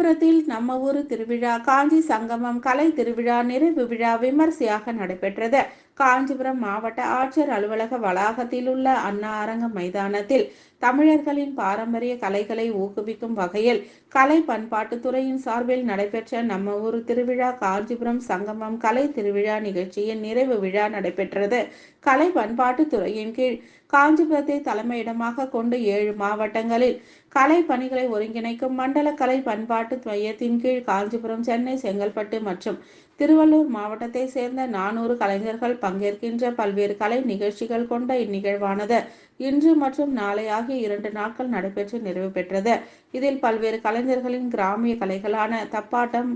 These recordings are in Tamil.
காஞ்சிபுரத்தில் நம்ம ஊரு திருவிழா காஞ்சி சங்கமம் கலை திருவிழா நிறைவு விழா விமர்சையாக நடைபெற்றது. காஞ்சிபுரம் மாவட்ட ஆட்சியர் அலுவலக வளாகத்தில் உள்ள அண்ணா அரங்க மைதானத்தில் தமிழர்களின் பாரம்பரிய கலைகளை ஊக்குவிக்கும் வகையில் கலை பண்பாட்டுத்துறையின் சார்பில் நடைபெற்ற நம்ம ஊரு திருவிழா காஞ்சிபுரம் சங்கமம் கலை திருவிழா நிகழ்ச்சியின் நிறைவு விழா நடைபெற்றது. கலை பண்பாட்டுத்துறையின் கீழ் காஞ்சிபுரத்தை தலைமையிடமாக கொண்டு 7 மாவட்டங்களில் கலை பணிகளை ஒருங்கிணைக்கும் மண்டல கலை பண்பாட்டு மையத்தின் கீழ் காஞ்சிபுரம், சென்னை, செங்கல்பட்டு மற்றும் திருவள்ளூர் மாவட்டத்தை சேர்ந்த 400 கலைஞர்கள் பங்கேற்கின்ற பல்வேறு கலை நிகழ்ச்சிகள் கொண்ட இந்நிகழ்வானது இன்று மற்றும் நாளை ஆகிய 2 நாட்கள் நடைபெற்று நிறைவு பெற்றது. இதில் பல்வேறு கலைஞர்களின் கிராமிய கலைகளான தப்பாட்டம்,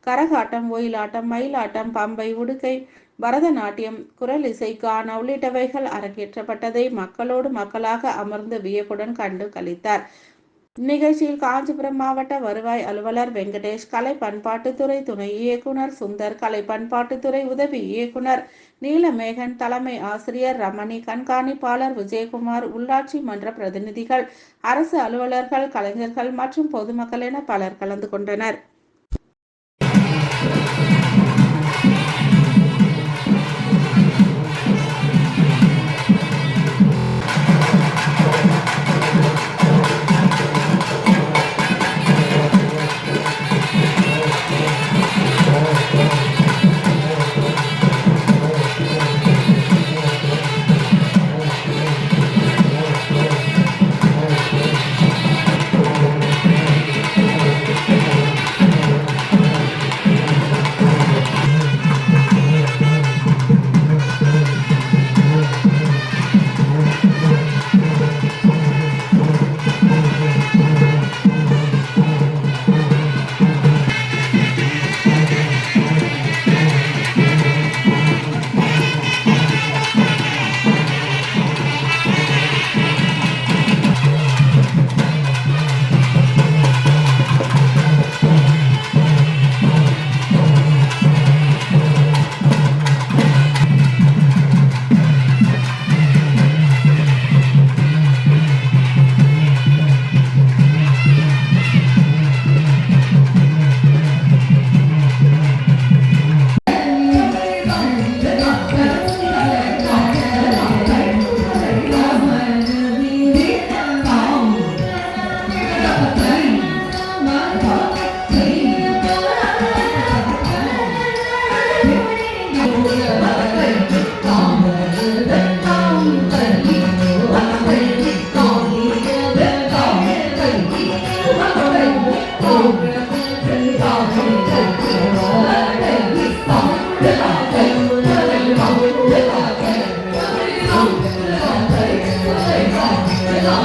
கரகாட்டம், ஒயிலாட்டம், மயிலாட்டம், பம்பை, உடுக்கை, பரதநாட்டியம், குரல் இசை, கானா உள்ளிட்டவைகள் அரங்கேற்றப்பட்டதை மக்களோடு மக்களாக அமர்ந்து வியப்புடன் கண்டு களித்தார். நிகழ்ச்சியில் காஞ்சிபுரம் மாவட்ட வருவாய் அலுவலர் வெங்கடேஷ், கலை பண்பாட்டுத்துறை துணை இயக்குனர் சுந்தர், கலை பண்பாட்டுத்துறை உதவி இயக்குனர் நீலமேகன், தலைமை ஆசிரியர் ரமணி, கண்காணிப்பாளர் விஜயகுமார், உள்ளாட்சி மன்ற பிரதிநிதிகள், அரசு அலுவலர்கள், கலைஞர்கள் மற்றும் பொதுமக்கள் என பலர் கலந்து கொண்டனர்.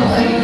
Amen.